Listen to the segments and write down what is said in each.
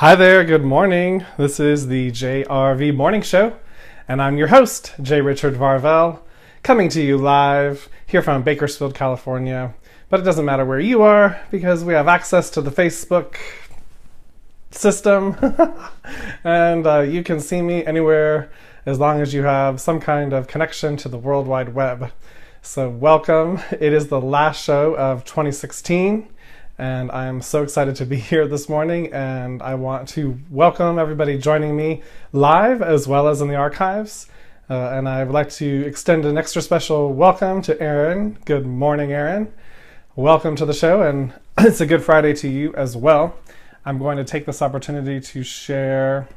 Hi there, good morning. This is the JRV Morning Show, and I'm your host, J. Richard Varvel, coming to you live here from Bakersfield, California. But it doesn't matter where you are because we have access to the Facebook system, and you can see me anywhere as long as you have some kind of connection to the World Wide Web. So welcome. It is the last show of 2016. And I'm so excited to be here this morning, and I want to welcome everybody joining me live as well as in the archives. And I would like to extend an extra special welcome to Aaron. Good morning, Aaron. Welcome to the show, and it's a good Friday to you as well. I'm going to take this opportunity to share.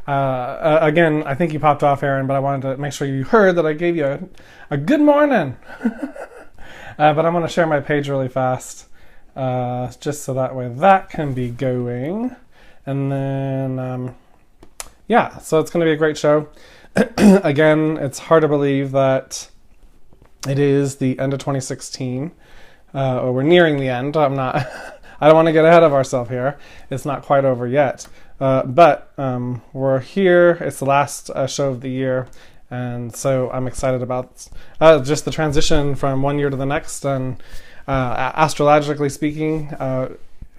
Again, I think you popped off, Aaron, but I wanted to make sure you heard that I gave you a good morning. But I'm going to share my page really fast. Just so that way that can be going. And then, so it's going to be a great show. Again, it's hard to believe that it is the end of 2016, or we're nearing the end. I don't want to get ahead of ourselves here. It's not quite over yet. But we're here. It's the last show of the year. And so I'm excited about just the transition from one year to the next. And astrologically speaking,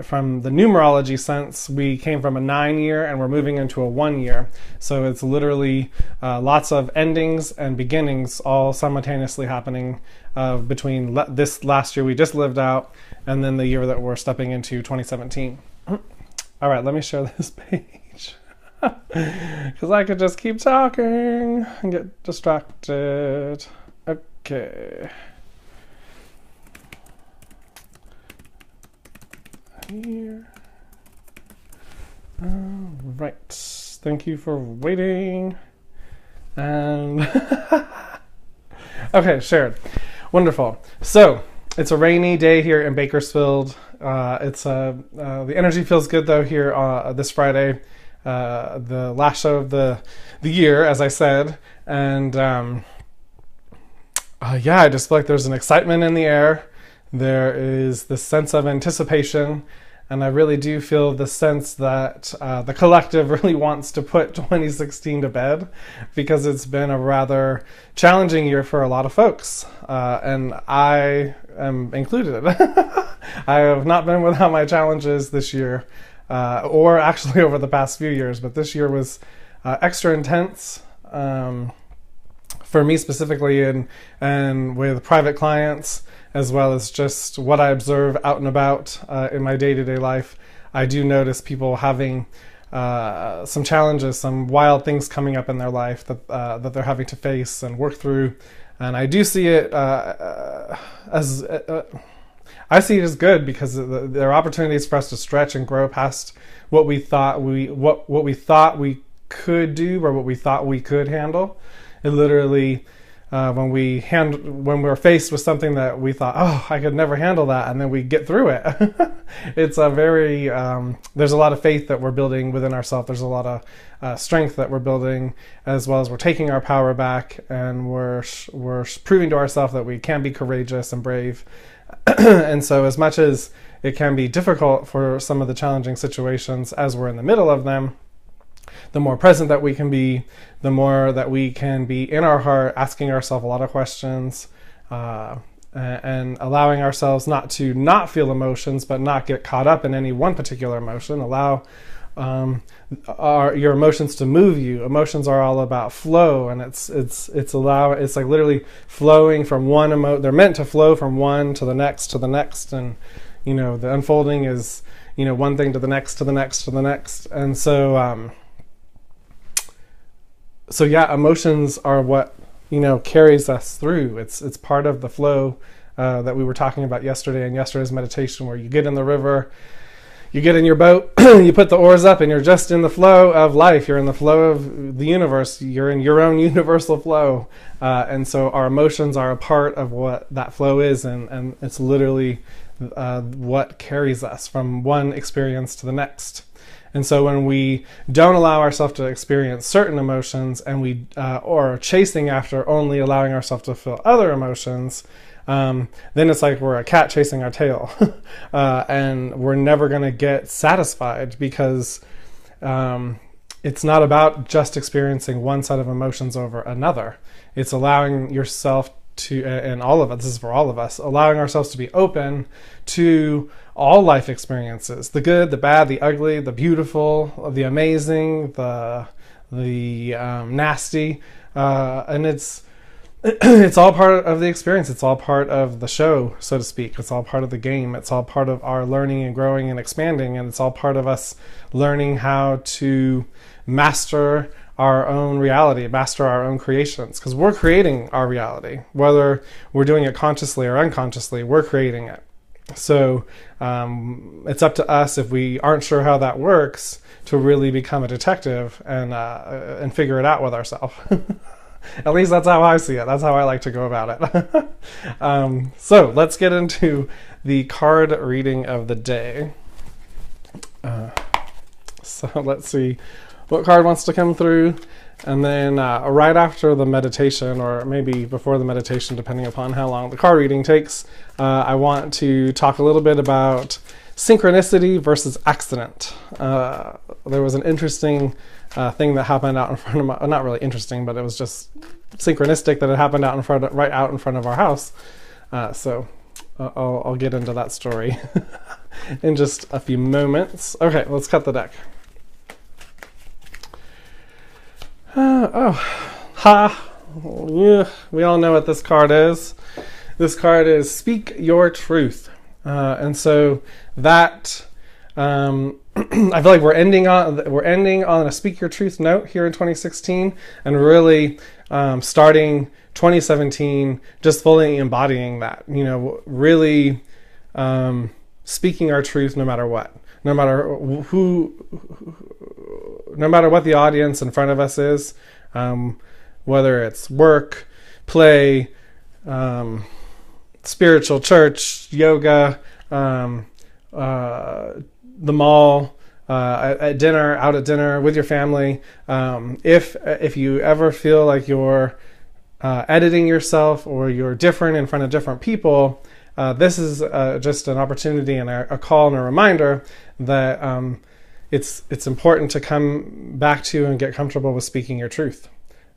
from the numerology sense, we came from a 9-year and we're moving into a 1-year. So it's literally lots of endings and beginnings all simultaneously happening between this last year we just lived out and then the year that we're stepping into, 2017. All right, let me share this page because I could just keep talking and get distracted. Okay. Here. All right. Thank you for waiting. And okay, shared. Wonderful. So it's a rainy day here in Bakersfield. The energy feels good though here this Friday, the last show of the year, as I said, and I just feel like there's an excitement in the air. There is this sense of anticipation, and I really do feel the sense that the collective really wants to put 2016 to bed because it's been a rather challenging year for a lot of folks, and I am included. I have not been without my challenges this year, or actually over the past few years, but this year was extra intense for me specifically, and with private clients, as well as just what I observe out and about in my day-to-day life. I do notice people having some challenges, some wild things coming up in their life that they're having to face and work through. And I do see it as good because there are opportunities for us to stretch and grow past what we thought we could do or what we thought we could handle. It literally. When we're faced with something that we thought, I could never handle that, and then we get through it. It's a very, there's a lot of faith that we're building within ourselves. There's a lot of strength that we're building, as well as we're taking our power back, and we're proving to ourselves that we can be courageous and brave. And so as much as it can be difficult for some of the challenging situations as we're in the middle of them, the more present that we can be, the more that we can be in our heart, asking ourselves a lot of questions, and allowing ourselves not to not feel emotions, but not get caught up in any one particular emotion. Allow your emotions to move you. Emotions are all about flow, and it's like literally flowing from one they're meant to flow from one to the next, and the unfolding is one thing to the next, to the next, to the next, and so. So emotions are what carries us through. It's part of the flow that we were talking about yesterday in yesterday's meditation, where you get in the river, you get in your boat, you put the oars up, and you're just in the flow of life. You're in the flow of the universe. You're in your own universal flow, and so our emotions are a part of what that flow is, and it's literally what carries us from one experience to the next. And so when we don't allow ourselves to experience certain emotions, and we or chasing after only allowing ourselves to feel other emotions, then it's like we're a cat chasing our tail. And we're never going to get satisfied, because it's not about just experiencing one set of emotions over another. It's allowing yourself to, and all of us, this is for all of us, allowing ourselves to be open to all life experiences, the good, the bad, the ugly, the beautiful, the amazing, the nasty, and it's all part of the experience. It's all part of the show, so to speak. It's all part of the game. It's all part of our learning and growing and expanding, and it's all part of us learning how to master our own reality, master our own creations, because we're creating our reality. Whether we're doing it consciously or unconsciously, we're creating it. So it's up to us, if we aren't sure how that works, to really become a detective and figure it out with ourselves. At least that's how I see it. That's how I like to go about it. So let's get into the card reading of the day. So let's see what card wants to come through. And then right after the meditation, or maybe before the meditation, depending upon how long the card reading takes, I want to talk a little bit about synchronicity versus accident. There was an interesting thing that happened out in front of my, not really interesting, but it was just synchronistic that it happened right out in front of our house. So I'll get into that story in just a few moments. Okay, let's cut the deck. Yeah, we all know what this card is. This card is Speak Your Truth. And so that, I feel like we're ending on a Speak Your Truth note here in 2016, and really starting 2017 just fully embodying that, really speaking our truth no matter what. No matter what the audience in front of us is, whether it's work, play, spiritual, church, yoga, the mall, at dinner, out at dinner with your family. If you ever feel like you're editing yourself or you're different in front of different people, this is just an opportunity and a call and a reminder that it's important to come back to and get comfortable with speaking your truth,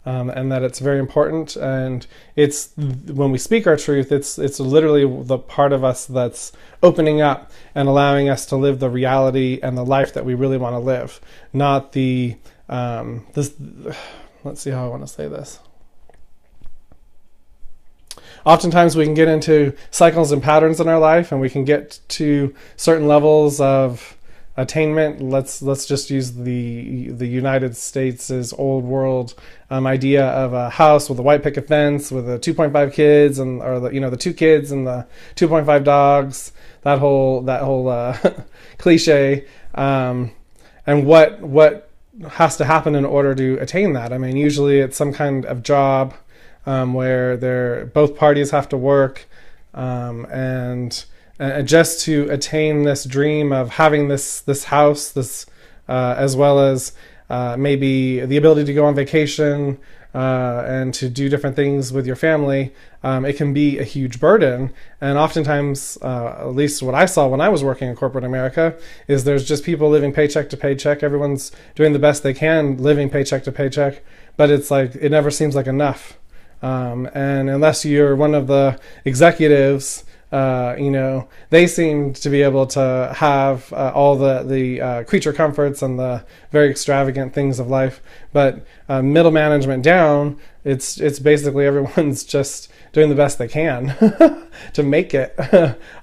and that it's very important. And it's when we speak our truth, it's literally the part of us that's opening up and allowing us to live the reality and the life that we really want to live, not the let's see how I want to say this. Oftentimes we can get into cycles and patterns in our life, and we can get to certain levels of attainment. Let's just use the United States' old world idea of a house with a white picket fence with the 2.5 kids, or the 2 kids and the 2.5 dogs. That whole cliche. And what has to happen in order to attain that? I mean, usually it's some kind of job. Where both parties have to work, and just to attain this dream of having this house, as well as maybe the ability to go on vacation and to do different things with your family, it can be a huge burden. And oftentimes, at least what I saw when I was working in corporate America, is there's just people living paycheck to paycheck. Everyone's doing the best they can living paycheck to paycheck, but it's like it never seems like enough. And unless you're one of the executives, they seem to be able to have all the creature comforts and the very extravagant things of life. But middle management down, it's basically everyone's just doing the best they can to make it.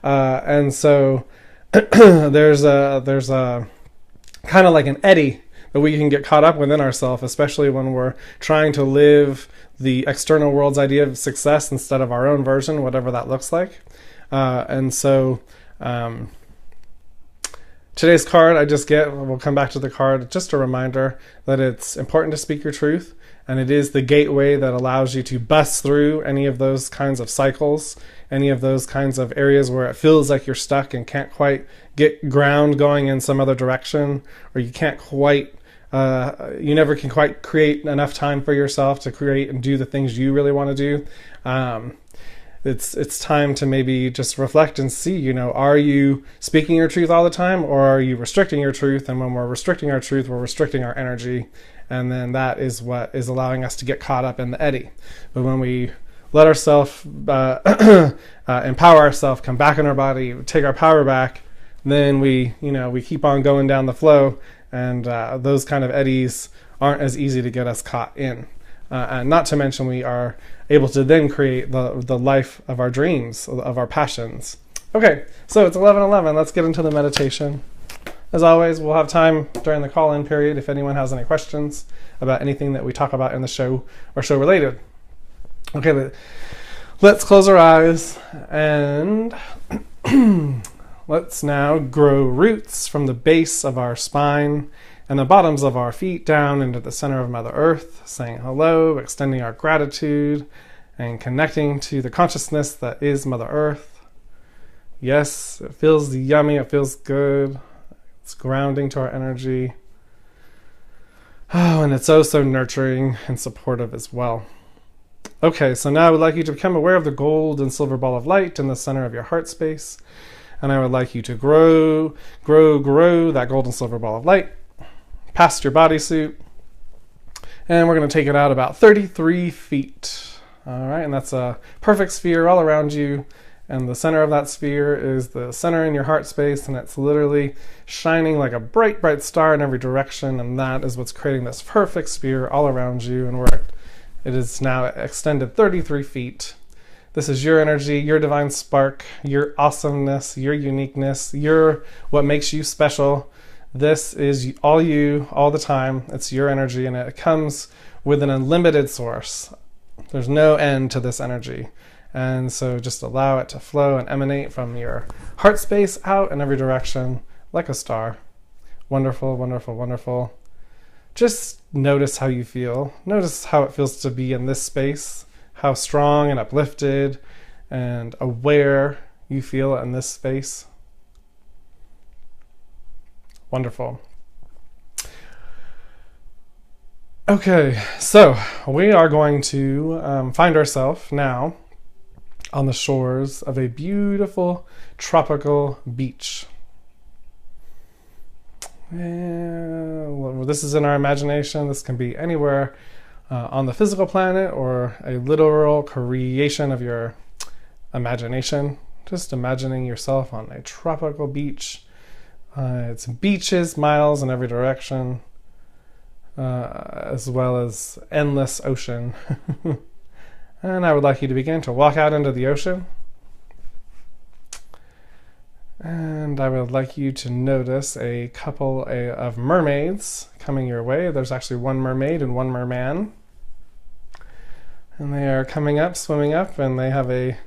And so there's a kind of like an eddy that we can get caught up within ourselves, especially when we're trying to live the external world's idea of success instead of our own version, whatever that looks like. And so today's card we'll come back to the card, just a reminder that it's important to speak your truth, and it is the gateway that allows you to bust through any of those kinds of cycles, any of those kinds of areas where it feels like you're stuck and can't quite get ground going in some other direction, or you can't quite you never can quite create enough time for yourself to create and do the things you really want to do. it's time to maybe just reflect and see, you know, are you speaking your truth all the time, or are you restricting your truth? And when we're restricting our truth, we're restricting our energy, and then that is what is allowing us to get caught up in the eddy. But when we let ourselves empower ourselves, come back in our body, take our power back, then we keep on going down the flow, and those kind of eddies aren't as easy to get us caught in. And not to mention, we are able to then create the life of our dreams, of our passions. Okay, so it's 11:11. Let's get into the meditation. As always, we'll have time during the call-in period if anyone has any questions about anything that we talk about in the show or show related. Okay, let's close our eyes and let's now grow roots from the base of our spine and the bottoms of our feet down into the center of Mother Earth, saying hello, extending our gratitude, and connecting to the consciousness that is Mother Earth. Yes, it feels yummy, it feels good. It's grounding to our energy. Oh, and it's so nurturing and supportive as well. Okay, so now I would like you to become aware of the gold and silver ball of light in the center of your heart space. And I would like you to grow that gold and silver ball of light past your bodysuit, and we're going to take it out about 33 feet. All right, and that's a perfect sphere all around you, and the center of that sphere is the center in your heart space, and it's literally shining like a bright star in every direction, and that is what's creating this perfect sphere all around you, and it is now extended 33 feet. This is your energy, your divine spark, your awesomeness, your uniqueness, what makes you special. This is all you, all the time. It's your energy, and it comes with an unlimited source. There's no end to this energy. And so just allow it to flow and emanate from your heart space out in every direction like a star. Wonderful, wonderful, wonderful. Just notice how you feel. Notice how it feels to be in this space, how strong and uplifted and aware you feel in this space. Wonderful. Okay, so we are going to find ourselves now on the shores of a beautiful tropical beach. This is in our imagination. This can be anywhere on the physical planet or a literal creation of your imagination. Just imagining yourself on a tropical beach. It's beaches, miles in every direction, as well as endless ocean. And I would like you to begin to walk out into the ocean. And I would like you to notice a couple of mermaids coming your way. There's actually one mermaid and one merman. And they are coming up, swimming up, and they have a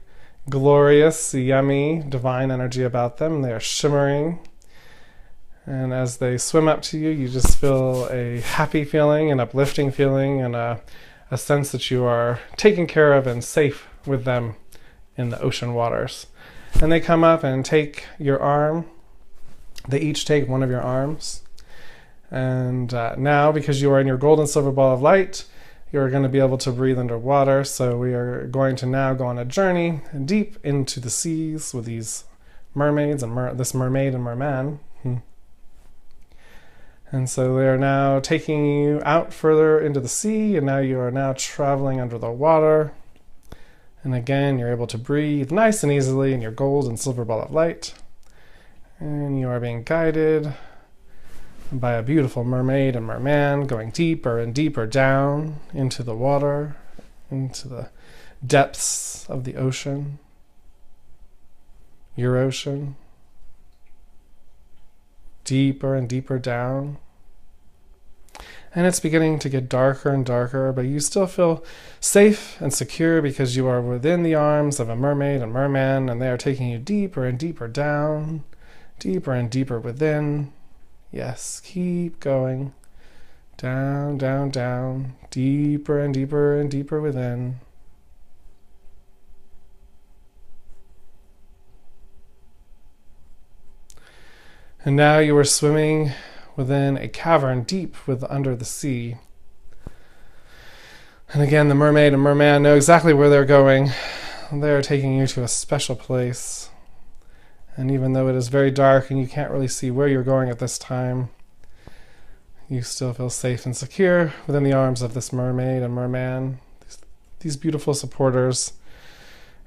glorious, yummy, divine energy about them. They are shimmering. And as they swim up to you, you just feel a happy feeling, an uplifting feeling, and a sense that you are taken care of and safe with them in the ocean waters. And they come up and take your arm. They each take one of your arms. And now, because you are in your gold and silver ball of light, you're going to be able to breathe underwater. So we are going to now go on a journey deep into the seas with these mermaids and this mermaid and merman. And so they are now taking you out further into the sea, and now you are now traveling under the water. And again, you're able to breathe nice and easily in your gold and silver ball of light. And you are being guided by a beautiful mermaid and merman, going deeper and deeper down into the water, into the depths of the ocean, your ocean. Deeper and deeper down. And it's beginning to get darker and darker, but you still feel safe and secure because you are within the arms of a mermaid and merman, and they are taking you deeper and deeper down, deeper and deeper within. Yes, keep going. Down, down, down, deeper and deeper and deeper within. And now you are swimming within a cavern deep under the sea. And again, the mermaid and merman know exactly where they're going. they're taking you to a special place. And even though it is very dark and you can't really see where you're going at this time, you still feel safe and secure within the arms of this mermaid and merman, these beautiful supporters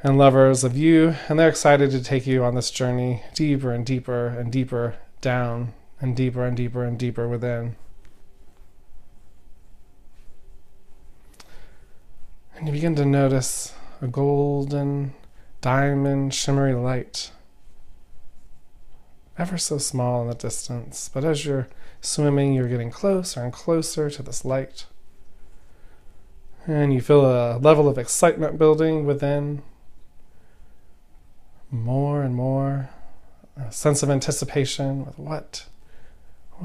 and lovers of you, and they're excited to take you on this journey deeper and deeper and deeper down, and deeper and deeper and deeper within. And you begin to notice a golden, diamond, shimmery light, ever so small in the distance, but as you're swimming, you're getting closer and closer to this light. And you feel a level of excitement building within. More and more. A sense of anticipation with what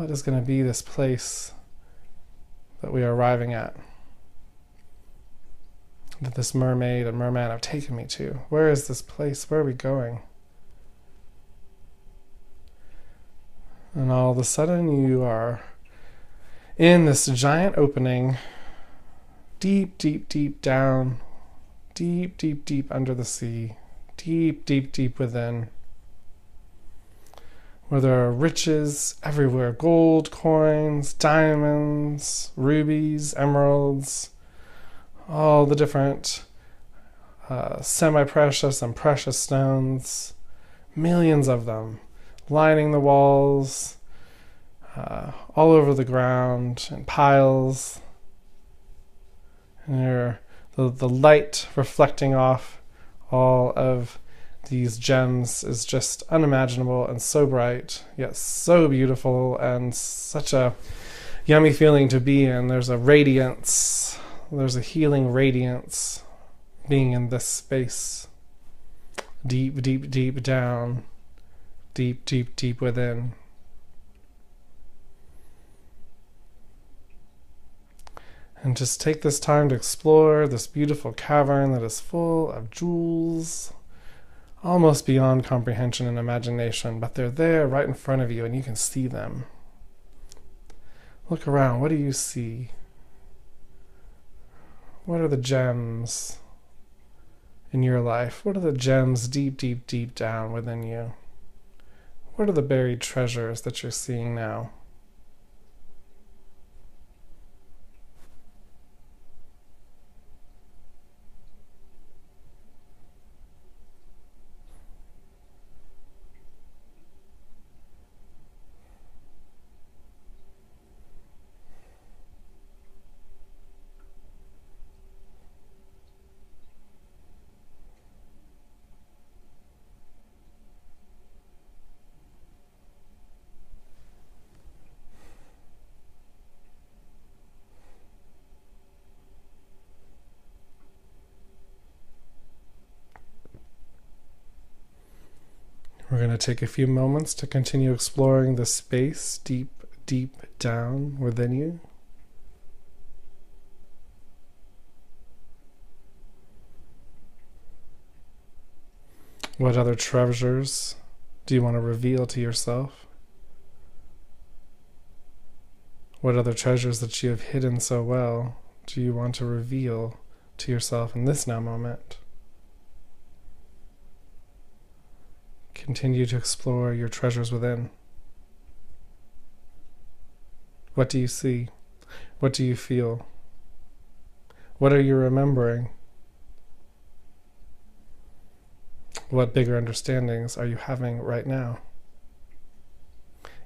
is going to be this place that we are arriving at. That this mermaid and merman have taken me to. Where is this place? Where are we going? And all of a sudden you are in this giant opening, deep, deep, deep down, deep, deep, deep under the sea, deep, deep, deep within, where there are riches everywhere, gold, coins, diamonds, rubies, emeralds, all the different semi-precious and precious stones, millions of them, lining the walls, all over the ground, in piles. And the light reflecting off all of these gems is just unimaginable and so bright, yet so beautiful, and such a yummy feeling to be in. There's a radiance, there's a healing radiance being in this space. Deep, deep, deep down. Deep, deep, deep within. And just take this time to explore this beautiful cavern that is full of jewels, almost beyond comprehension and imagination, but they're there right in front of you and you can see them. Look around. What do you see? What are the gems in your life? What are the gems deep, deep, deep down within you? What are the buried treasures that you're seeing now? We're going to take a few moments to continue exploring the space deep, deep down within you. What other treasures do you want to reveal to yourself? What other treasures that you have hidden so well do you want to reveal to yourself in this now moment? Continue to explore your treasures within. What do you see? What do you feel? What are you remembering? What bigger understandings are you having right now?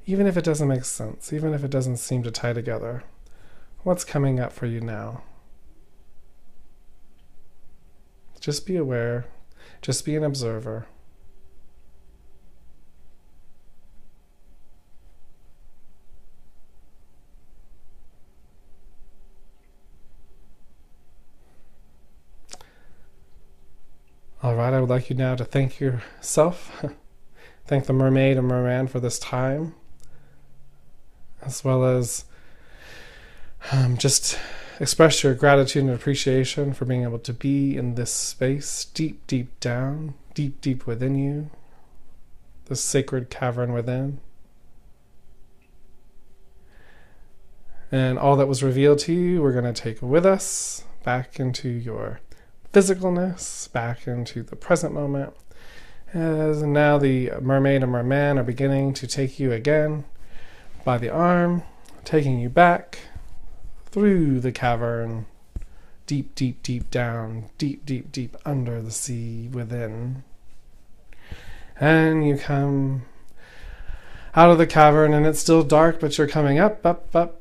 Even if it doesn't make sense, even if it doesn't seem to tie together, what's coming up for you now? Just be aware. Just be an observer. All right, I would like you now to thank yourself, thank the mermaid and merman for this time, as well as just express your gratitude and appreciation for being able to be in this space, deep, deep down, deep, deep within you, this sacred cavern within. And all that was revealed to you, we're going to take with us back into your physicalness, back into the present moment. As now the mermaid and merman are beginning to take you again by the arm, taking you back through the cavern, deep, deep, deep down, deep, deep, deep under the sea within. And you come out of the cavern, and it's still dark, but you're coming up, up, up.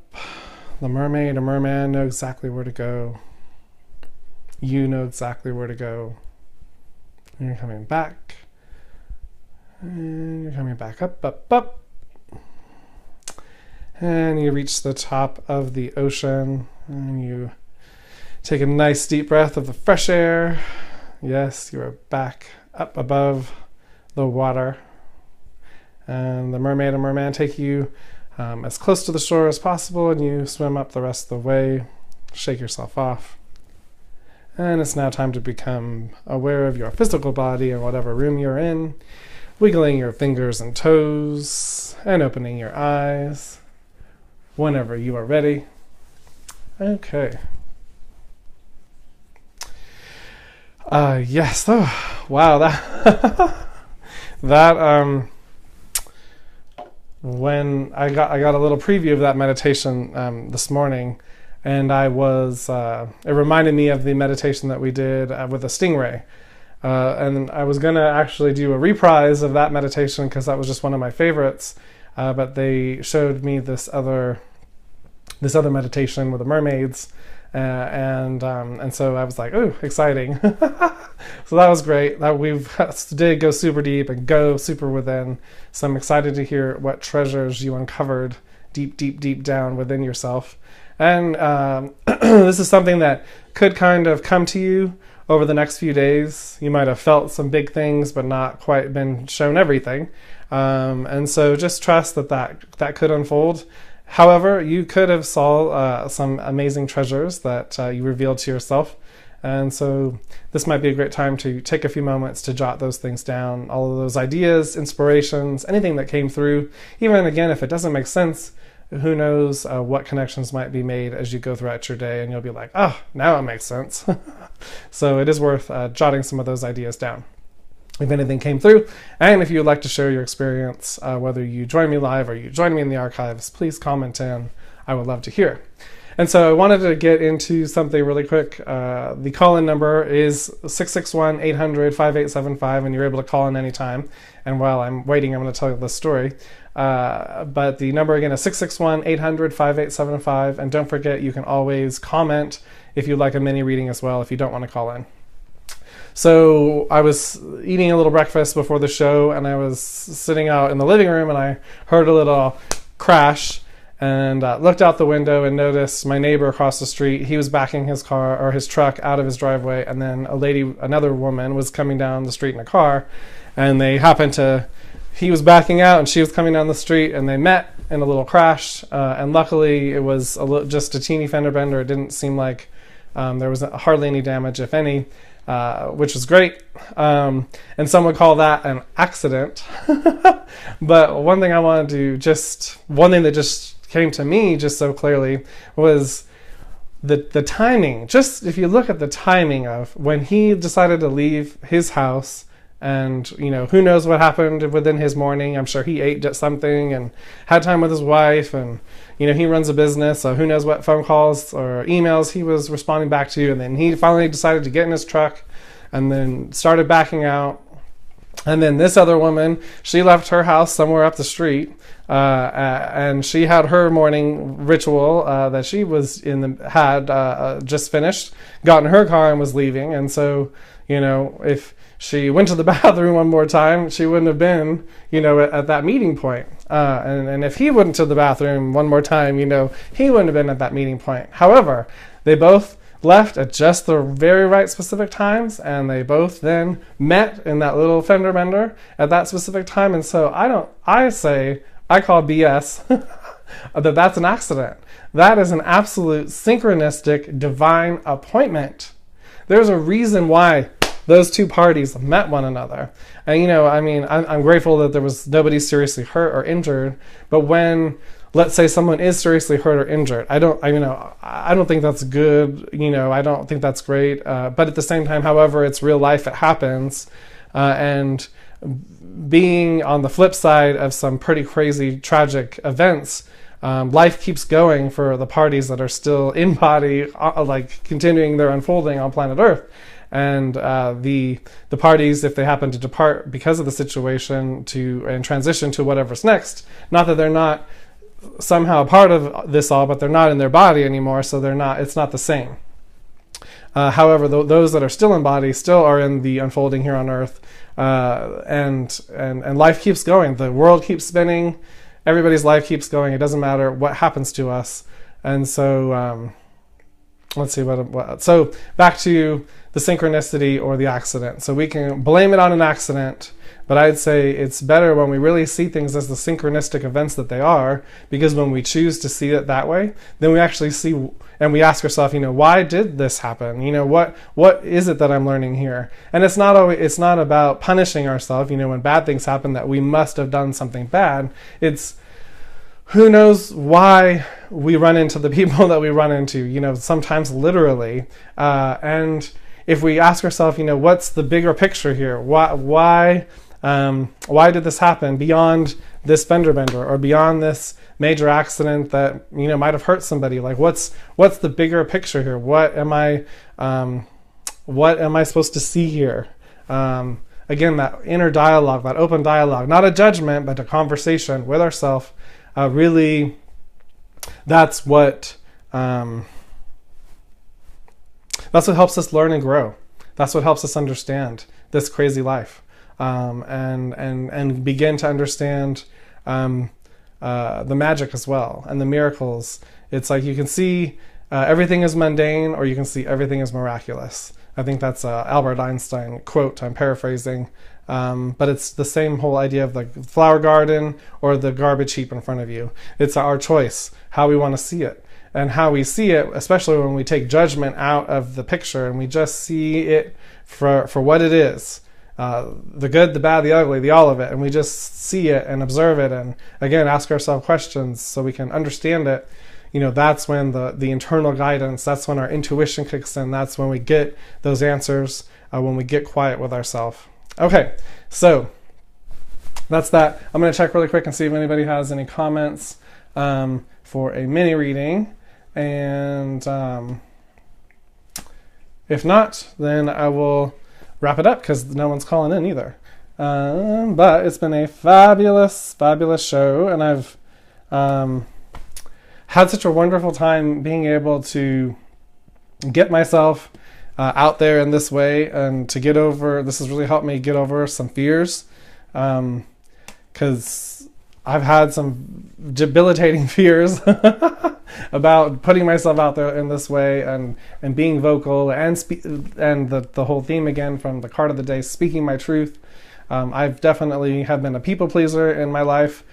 The mermaid and merman know exactly where to go. You know exactly where to go. And you're coming back. And you're coming back up, up, up. And you reach the top of the ocean, and you take a nice deep breath of the fresh air. Yes, you are back up above the water. And the mermaid and merman take you as close to the shore as possible, and you swim up the rest of the way. Shake yourself off. And it's now time to become aware of your physical body and whatever room you're in, wiggling your fingers and toes, and opening your eyes whenever you are ready. Okay. Yes. Oh, wow. That when I got a little preview of that meditation this morning, and I was it reminded me of the meditation that we did with a stingray. And I was going to actually do a reprise of that meditation because that was just one of my favorites. But they showed me this other meditation with the mermaids, and so I was like, "Ooh, exciting!" So that was great. That we did go super deep and go super within. So I'm excited to hear what treasures you uncovered deep, deep, deep down within yourself. And this is something that could kind of come to you over the next few days. You might have felt some big things, but not quite been shown everything. And so just trust that could unfold. However, you could have saw some amazing treasures that you revealed to yourself. And so this might be a great time to take a few moments to jot those things down, all of those ideas, inspirations, anything that came through. Even again, if it doesn't make sense, who knows what connections might be made as you go throughout your day, and you'll be like, oh, now it makes sense. So it is worth jotting some of those ideas down if anything came through. And if you would like to share your experience, whether you join me live or you join me in the archives, please comment in. I would love to hear. And so I wanted to get into something really quick. The call-in number is 661-800-5875, and you're able to call in anytime. And while I'm waiting, I'm going to tell you this story. But the number again is 661-800-5875. And don't forget, you can always comment if you'd like a mini reading as well, if you don't want to call in. So I was eating a little breakfast before the show, and I was sitting out in the living room, and I heard a little crash, and looked out the window and noticed my neighbor across the street. He was backing his car or his truck out of his driveway, and then another woman was coming down the street in a car, and he was backing out and she was coming down the street, and they met in a little crash, and luckily it was just a teeny fender bender. It didn't seem like there was hardly any damage, if any, which was great. And some would call that an accident. But one thing that just came to me just so clearly was the timing. Just if you look at the timing of when he decided to leave his house, and who knows what happened within his morning. I'm sure he ate something and had time with his wife, and he runs a business, so who knows what phone calls or emails he was responding back to. And then he finally decided to get in his truck and then started backing out. And then this other woman, she left her house somewhere up the street, and she had her morning ritual that she was had just finished, got in her car and was leaving. And so if she went to the bathroom one more time, she wouldn't have been at that meeting point. And if he went to the bathroom one more time, he wouldn't have been at that meeting point. However, they both left at just the very right specific times, and they both then met in that little fender bender at that specific time. And so I call BS that's an accident. That is an absolute synchronistic divine appointment. There's a reason why those two parties met one another. And I'm grateful that there was nobody seriously hurt or injured. But when let's say someone is seriously hurt or injured. I don't think that's good. I don't think that's great. But at the same time, however, it's real life. It happens. And being on the flip side of some pretty crazy, tragic events, life keeps going for the parties that are still in body, like continuing their unfolding on planet Earth. And the parties, if they happen to depart because of the situation and transition to whatever's next, not that they're not somehow a part of this all, but they're not in their body anymore, so it's not the same. However, those that are still in body still are in the unfolding here on Earth, and life keeps going. The world keeps spinning. Everybody's life keeps going. It doesn't matter what happens to us. And so, let's see so back to the synchronicity or the accident. So we can blame it on an accident, but I'd say it's better when we really see things as the synchronistic events that they are, because when we choose to see it that way, then we actually see and we ask ourselves, why did this happen? What is it that I'm learning here? And it's not about punishing ourselves, when bad things happen that we must have done something bad. It's who knows why we run into the people that we run into, sometimes literally. And if we ask ourselves, what's the bigger picture here? Why did this happen beyond this fender bender or beyond this major accident that might have hurt somebody? Like what's the bigger picture here? What am I supposed to see here? Again, that inner dialogue, that open dialogue, not a judgment, but a conversation with ourselves. Really, that's what helps us learn and grow. That's what helps us understand this crazy life, and begin to understand the magic as well and the miracles. It's like you can see everything is mundane, or you can see everything is miraculous. I think that's a Albert Einstein quote. I'm paraphrasing. But it's the same whole idea of the flower garden or the garbage heap in front of you. It's our choice, how we want to see it. And how we see it, especially when we take judgment out of the picture and we just see it for what it is. The good, the bad, the ugly, the all of it. And we just see it and observe it and, again, ask ourselves questions so we can understand it. That's when the internal guidance, that's when our intuition kicks in. That's when we get those answers, when we get quiet with ourselves. Okay, so that's that. I'm going to check really quick and see if anybody has any comments for a mini reading. And if not, then I will wrap it up because no one's calling in either. But it's been a fabulous, fabulous show, and I've had such a wonderful time being able to get myself out there in this way, and to get over, this has really helped me get over some fears, because I've had some debilitating fears about putting myself out there in this way and being vocal and the whole theme again from the card of the day, speaking my truth. I've definitely have been a people pleaser in my life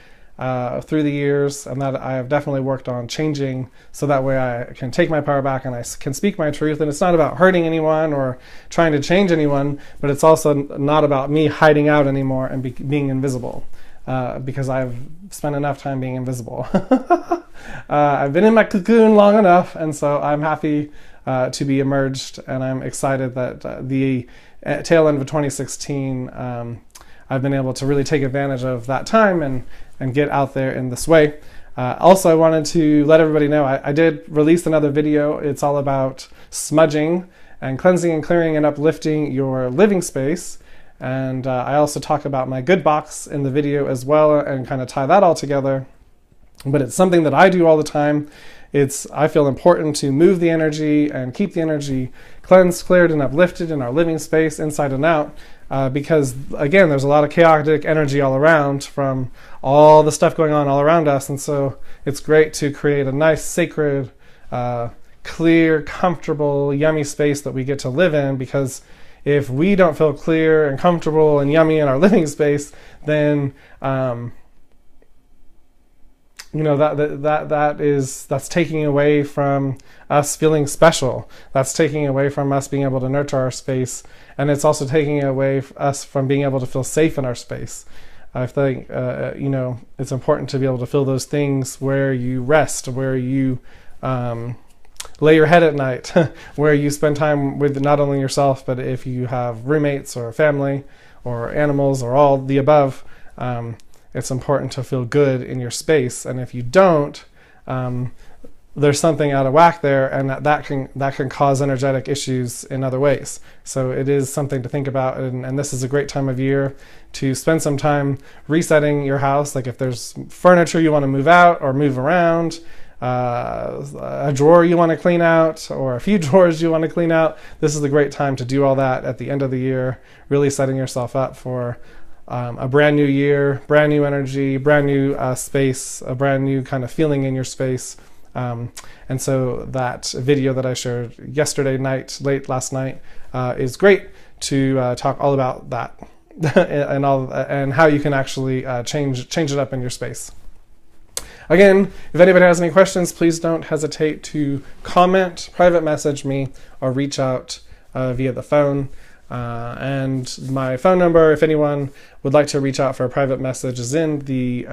through the years, and that I have definitely worked on changing so that way I can take my power back and I can speak my truth. And it's not about hurting anyone or trying to change anyone, but it's also not about me hiding out anymore and being invisible, because I've spent enough time being invisible. I've been in my cocoon long enough, and so I'm happy to be emerged, and I'm excited that the tail end of 2016 I've been able to really take advantage of that time and get out there in this way. Also, I wanted to let everybody know I did release another video. It's all about smudging and cleansing and clearing and uplifting your living space. And I also talk about my good box in the video as well and kind of tie that all together. But it's something that I do all the time. I feel important to move the energy and keep the energy cleansed, cleared, and uplifted in our living space inside and out. Because, again, there's a lot of chaotic energy all around from all the stuff going on all around us. And so it's great to create a nice, sacred, clear, comfortable, yummy space that we get to live in, because if we don't feel clear and comfortable and yummy in our living space, then that's taking away from us feeling special. That's taking away from us being able to nurture our space, and it's also taking away us from being able to feel safe in our space. I think, it's important to be able to fill those things where you rest, where you lay your head at night, where you spend time with not only yourself, but if you have roommates or family or animals or all the above, it's important to feel good in your space. And if you don't, there's something out of whack there, and that can cause energetic issues in other ways. So it is something to think about, and this is a great time of year to spend some time resetting your house. Like if there's furniture you want to move out or move around, a drawer you want to clean out, or a few drawers you want to clean out, this is a great time to do all that at the end of the year, really setting yourself up for a brand new year, brand new energy, brand new space, a brand new kind of feeling in your space. And so that video that I shared yesterday night, late last night, is great to talk all about that and how you can actually change it up in your space. Again, if anybody has any questions, please don't hesitate to comment, private message me, or reach out via the phone. And my phone number, if anyone would like to reach out for a private message, is in the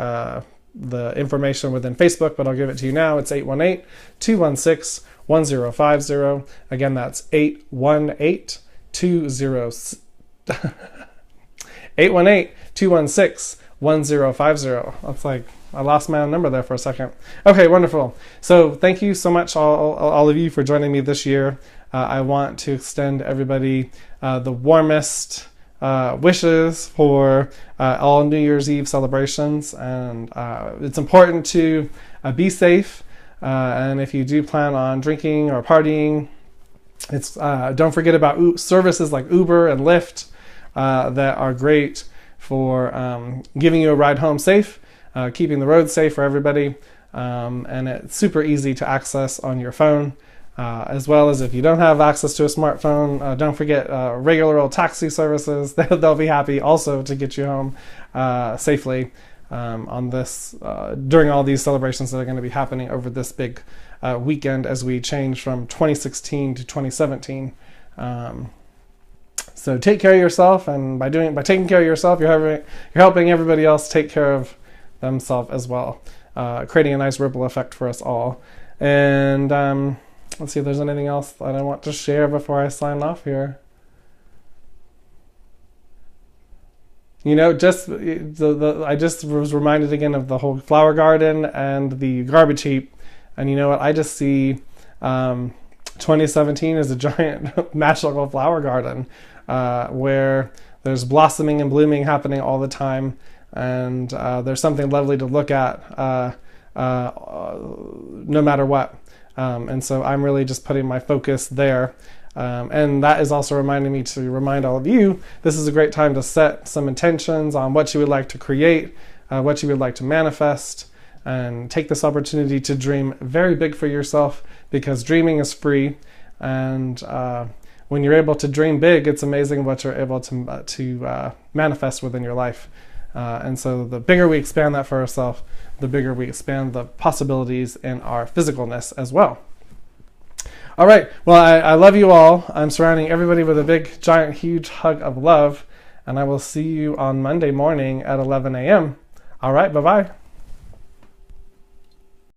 information within Facebook, but I'll give it to you now. It's 818-216-1050. Again, that's 818-216-1050. That's like, I lost my own number there for a second. Okay, wonderful. So thank you so much, all of you, for joining me this year. I want to extend everybody the warmest wishes for all New Year's Eve celebrations, and it's important to be safe, and if you do plan on drinking or partying, don't forget about services like Uber and Lyft that are great for giving you a ride home safe, keeping the road safe for everybody, and it's super easy to access on your phone. As well as if you don't have access to a smartphone, don't forget regular old taxi services. They'll be happy also to get you home safely on this during all these celebrations that are going to be happening over this big weekend as we change from 2016 to 2017. So take care of yourself, and by taking care of yourself, you're helping everybody else take care of themselves as well, creating a nice ripple effect for us all. And let's see if there's anything else that I want to share before I sign off here. I just was reminded again of the whole flower garden and the garbage heap. And you know what? I just see 2017 as a giant magical flower garden where there's blossoming and blooming happening all the time. And there's something lovely to look at no matter what. And so I'm really just putting my focus there. And that is also reminding me to remind all of you, this is a great time to set some intentions on what you would like to create, what you would like to manifest, and take this opportunity to dream very big for yourself, because dreaming is free. And when you're able to dream big, it's amazing what you're able to manifest within your life. And so the bigger we expand that for ourselves, the bigger we expand the possibilities in our physicalness as well. All right. Well, I love you all. I'm surrounding everybody with a big, giant, huge hug of love. And I will see you on Monday morning at 11 a.m. All right. Bye-bye.